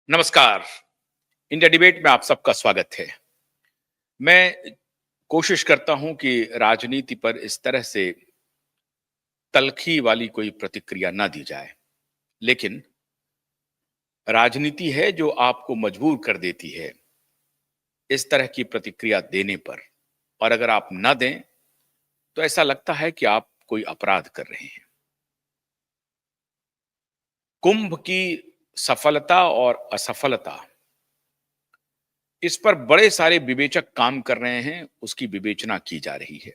नमस्कार। India debate में आप सबका स्वागत है। मैं कोशिश करता हूं कि राजनीति पर इस तरह से तल्खी वाली कोई प्रतिक्रिया ना दी जाए, लेकिन राजनीति है जो आपको मजबूर कर देती है इस तरह की प्रतिक्रिया देने पर। और अगर आप ना दें तो ऐसा लगता है कि आप कोई अपराध कर रहे हैं। कुंभ की सफलता और असफलता, इस पर बड़े सारे विवेचक काम कर रहे हैं, उसकी विवेचना की जा रही है।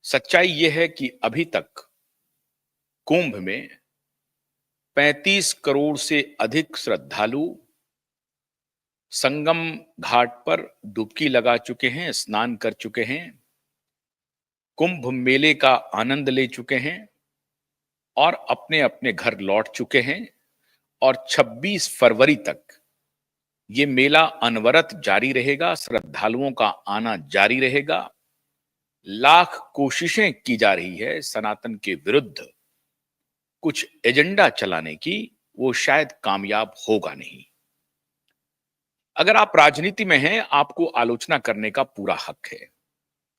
सच्चाई यह है कि अभी तक कुंभ में 35 करोड़ से अधिक श्रद्धालु संगम घाट पर डुबकी लगा चुके हैं, स्नान कर चुके हैं, कुंभ मेले का आनंद ले चुके हैं और अपने अपने घर लौट चुके हैं। और 26 फरवरी तक ये मेला अनवरत जारी रहेगा, श्रद्धालुओं का आना जारी रहेगा। लाख कोशिशें की जा रही है सनातन के विरुद्ध कुछ एजेंडा चलाने की, वो शायद कामयाब होगा नहीं। अगर आप राजनीति में हैं, आपको आलोचना करने का पूरा हक है।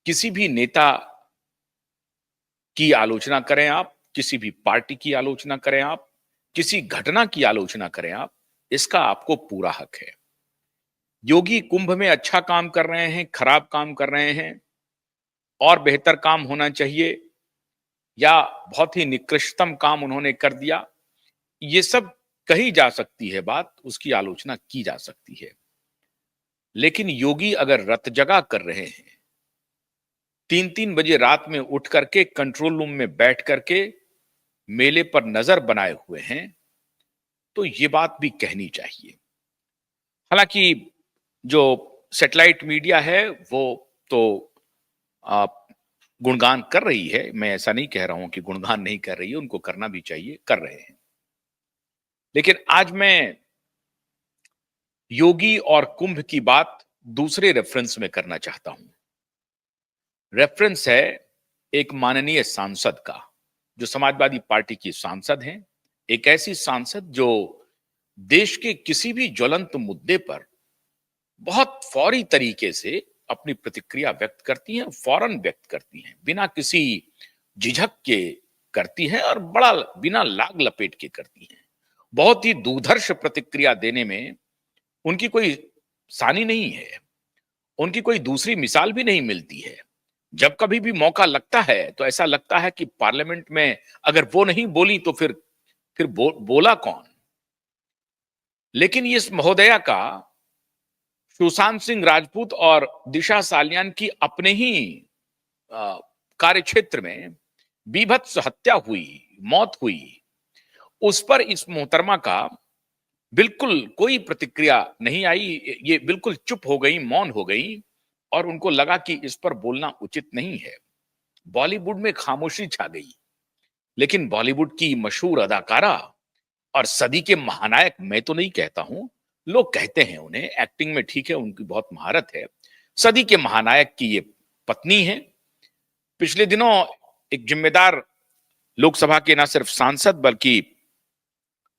किसी भी नेता की आलोचना करें आप, किसी भी पार्टी की आलोचना करें आप, किसी घटना की आलोचना करें आप, इसका आपको पूरा हक है। योगी कुंभ में अच्छा काम कर रहे हैं, खराब काम कर रहे हैं, और बेहतर काम होना चाहिए, या बहुत ही निकृष्टतम काम उन्होंने कर दिया, ये सब कही जा सकती है बात, उसकी आलोचना की जा सकती है। लेकिन योगी अगर रत जगा कर रहे हैं, 3-3 बजे रात में उठ करके कंट्रोल रूम में बैठ करके मेले पर नजर बनाए हुए हैं, तो ये बात भी कहनी चाहिए। हालांकि जो सैटेलाइट मीडिया है वो तो गुणगान कर रही है, मैं ऐसा नहीं कह रहा हूं कि गुणगान नहीं कर रही है, उनको करना भी चाहिए, कर रहे हैं। लेकिन आज मैं योगी और कुंभ की बात दूसरे रेफरेंस में करना चाहता हूं। रेफरेंस है एक माननीय सांसद का, जो समाजवादी पार्टी की सांसद हैं। एक ऐसी सांसद जो देश के किसी भी ज्वलंत मुद्दे पर बहुत फौरी तरीके से अपनी प्रतिक्रिया व्यक्त करती हैं, फौरन व्यक्त करती हैं, बिना किसी झिझक के करती हैं और बड़ा बिना लाग लपेट के करती हैं। बहुत ही दुर्धर्ष प्रतिक्रिया देने में उनकी कोई सानी नहीं है, उनकी कोई दूसरी मिसाल भी नहीं मिलती है। जब कभी भी मौका लगता है तो ऐसा लगता है कि पार्लियामेंट में अगर वो नहीं बोली तो फिर बोला कौन। लेकिन इस महोदया का सुशांत सिंह राजपूत और दिशा सालियान की अपने ही कार्य क्षेत्र में बीभत्स हत्या हुई, मौत हुई, उस पर इस मोहतरमा का बिल्कुल कोई प्रतिक्रिया नहीं आई। ये बिल्कुल चुप हो गई, मौन हो गई, और उनको लगा कि इस पर बोलना उचित नहीं है। बॉलीवुड में खामोशी छा गई। लेकिन बॉलीवुड की मशहूर अदाकारा और सदी के महानायक, मैं तो नहीं कहता हूं, लोग कहते हैं उन्हें, एक्टिंग में ठीक है, उनकी बहुत महारत है, सदी के महानायक की ये पत्नी है। पिछले दिनों एक जिम्मेदार लोकसभा के न सिर्फ सांसद बल्कि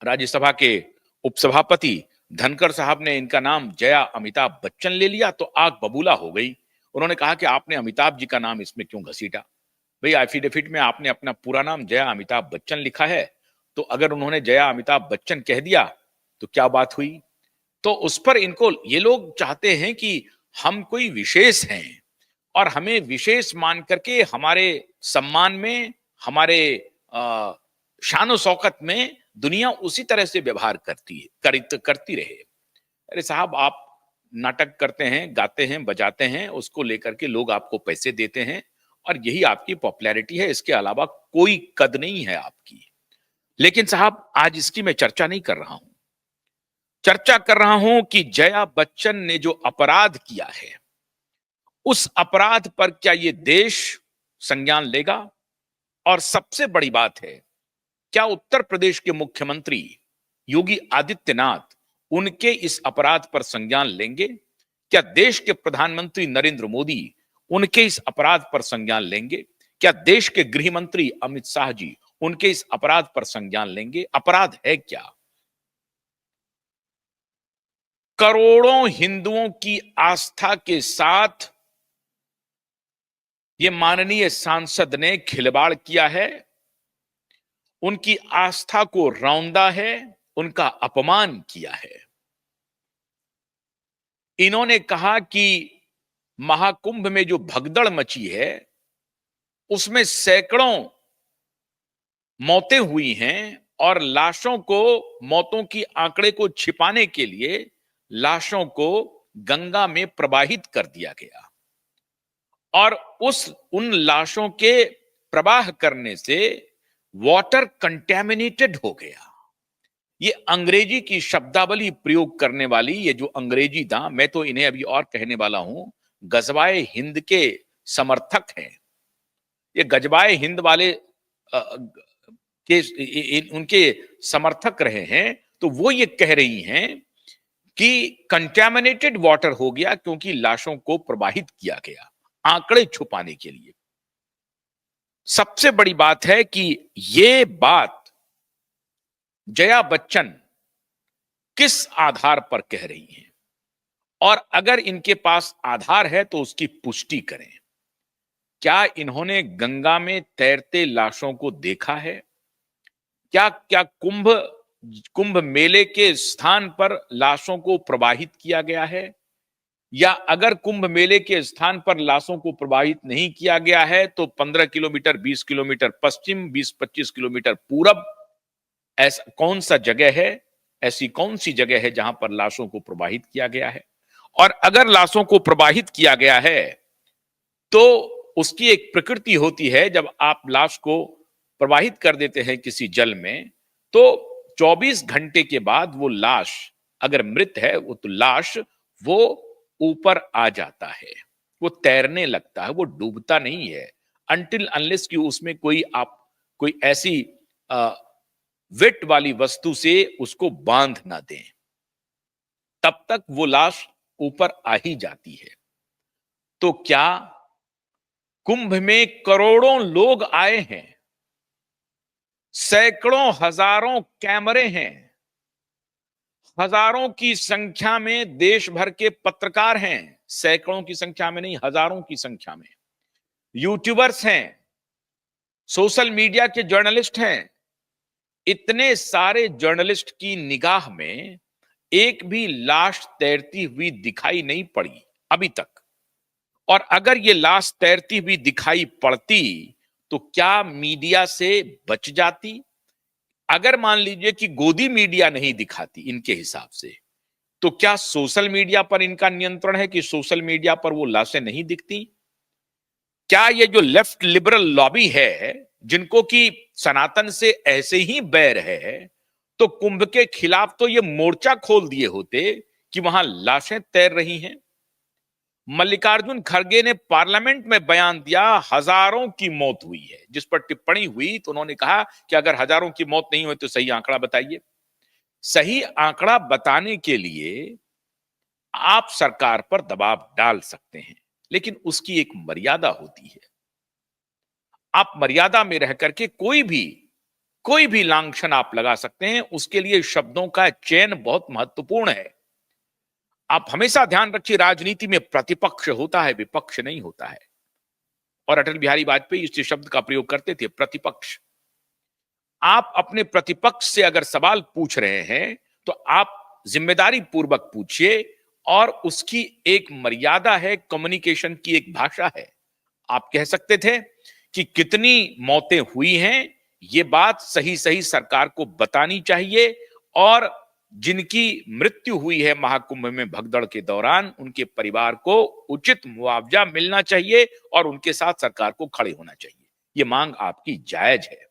राज्यसभा के उपसभापति धनखड़ साहब ने इनका नाम जया अमिताभ बच्चन ले लिया तो आग बबूला हो गई। उन्होंने कहा कि आपने अमिताभ जी का नाम इसमें क्यों घसीटा? भाई, एफिडेविट में आपने अपना पूरा नाम जया अमिताभ बच्चन लिखा है, तो अगर उन्होंने जया अमिताभ बच्चन कह दिया तो क्या बात हुई? तो उस पर इनको, ये लोग चाहते हैं कि हम कोई विशेष हैं और हमें विशेष मान करके हमारे सम्मान में, हमारे शान शौकत में दुनिया उसी तरह से व्यवहार करती रहे। अरे साहब, आप नाटक करते हैं, गाते हैं, बजाते हैं, उसको लेकर के लोग आपको पैसे देते हैं और यही आपकी पॉपुलैरिटी है, इसके अलावा कोई कद नहीं है आपकी। लेकिन साहब, आज इसकी मैं चर्चा नहीं कर रहा हूं। चर्चा कर रहा हूं कि जया बच्चन ने जो अपराध किया है, उस अपराध पर क्या ये देश संज्ञान लेगा? और सबसे बड़ी बात है, क्या उत्तर प्रदेश के मुख्यमंत्री योगी आदित्यनाथ उनके इस अपराध पर संज्ञान लेंगे? क्या देश के प्रधानमंत्री नरेंद्र मोदी उनके इस अपराध पर संज्ञान लेंगे? क्या देश के गृह मंत्री अमित शाह जी उनके इस अपराध पर संज्ञान लेंगे? अपराध है क्या? करोड़ों हिंदुओं की आस्था के साथ ये माननीय सांसद ने खिलवाड़ किया है, उनकी आस्था को रौंदा है, उनका अपमान किया है। इन्होंने कहा कि महाकुंभ में जो भगदड़ मची है उसमें सैकड़ों मौतें हुई हैं और लाशों को, मौतों की आंकड़े को छिपाने के लिए लाशों को गंगा में प्रवाहित कर दिया गया और उन लाशों के प्रवाह करने से वाटर कंटेमिनेटेड हो गया। ये अंग्रेजी की शब्दावली प्रयोग करने वाली ये जो अंग्रेजी था, मैं तो इन्हें अभी और कहने वाला हूं, गजवाए हिंद के समर्थक हैं। ये गजवाए हिंद वाले उनके समर्थक रहे हैं, तो वो ये कह रही हैं कि कंटेमिनेटेड वाटर हो गया क्योंकि लाशों को प्रवाहित किया गया आंकड़े छुपाने के लिए। सबसे बड़ी बात है कि ये बात जया बच्चन किस आधार पर कह रही हैं और अगर इनके पास आधार है तो उसकी पुष्टि करें। क्या इन्होंने गंगा में तैरते लाशों को देखा है? क्या क्या कुंभ मेले के स्थान पर लाशों को प्रवाहित किया गया है? या अगर कुंभ मेले के स्थान पर लाशों को प्रवाहित नहीं किया गया है तो 15 किलोमीटर, 20 किलोमीटर पश्चिम, 20-25 किलोमीटर पूरब ऐसा कौन सा जगह है, ऐसी कौन सी जगह है जहां पर लाशों को प्रवाहित किया गया है? और अगर लाशों को प्रवाहित किया गया है तो उसकी एक प्रकृति होती है, जब आप लाश को प्रवाहित कर देते हैं किसी जल में तो 24 घंटे के बाद वो लाश अगर मृत है वो तो लाश वो ऊपर आ जाता है, वो तैरने लगता है, वो डूबता नहीं है अनटिल अनलेस कि उसमें कोई ऐसी वेट वाली वस्तु से उसको बांध ना दें, तब तक वो लाश ऊपर आ ही जाती है। तो क्या कुंभ में करोड़ों लोग आए हैं, सैकड़ों हजारों कैमरे हैं, हजारों की संख्या में देश भर के पत्रकार हैं, सैकड़ों की संख्या में नहीं, हजारों की संख्या में यूट्यूबर्स हैं, सोशल मीडिया के जर्नलिस्ट हैं। इतने सारे जर्नलिस्ट की निगाह में एक भी लाश तैरती हुई दिखाई नहीं पड़ी अभी तक। और अगर ये लाश तैरती हुई दिखाई पड़ती तो क्या मीडिया से बच जाती? अगर मान लीजिए कि गोदी मीडिया नहीं दिखाती इनके हिसाब से, तो क्या सोशल मीडिया पर इनका नियंत्रण है कि सोशल मीडिया पर वो लाशें नहीं दिखती? क्या ये जो लेफ्ट लिबरल लॉबी है जिनको कि सनातन से ऐसे ही बैर है, तो कुंभ के खिलाफ तो ये मोर्चा खोल दिए होते कि वहां लाशें तैर रही हैं। मल्लिकार्जुन खड़गे ने पार्लियामेंट में बयान दिया हजारों की मौत हुई है, जिस पर टिप्पणी हुई तो उन्होंने कहा कि अगर हजारों की मौत नहीं हुई तो सही आंकड़ा बताइए। सही आंकड़ा बताने के लिए आप सरकार पर दबाव डाल सकते हैं, लेकिन उसकी एक मर्यादा होती है। आप मर्यादा में रह करके कोई भी लांछन आप लगा सकते हैं, उसके लिए शब्दों का चयन बहुत महत्वपूर्ण है। आप हमेशा ध्यान रखिए, राजनीति में प्रतिपक्ष होता है, विपक्ष नहीं होता है। और अटल बिहारी वाजपेयी इस शब्द का प्रयोग करते थे, प्रतिपक्ष। आप अपने प्रतिपक्ष से अगर सवाल पूछ रहे हैं तो आप जिम्मेदारी पूर्वक पूछिए और उसकी एक मर्यादा है, कम्युनिकेशन की एक भाषा है। आप कह सकते थे कि कितनी मौतें हुई हैं, ये बात सही सही सरकार को बतानी चाहिए और जिनकी मृत्यु हुई है महाकुंभ में भगदड़ के दौरान, उनके परिवार को उचित मुआवजा मिलना चाहिए और उनके साथ सरकार को खड़े होना चाहिए। ये मांग आपकी जायज है।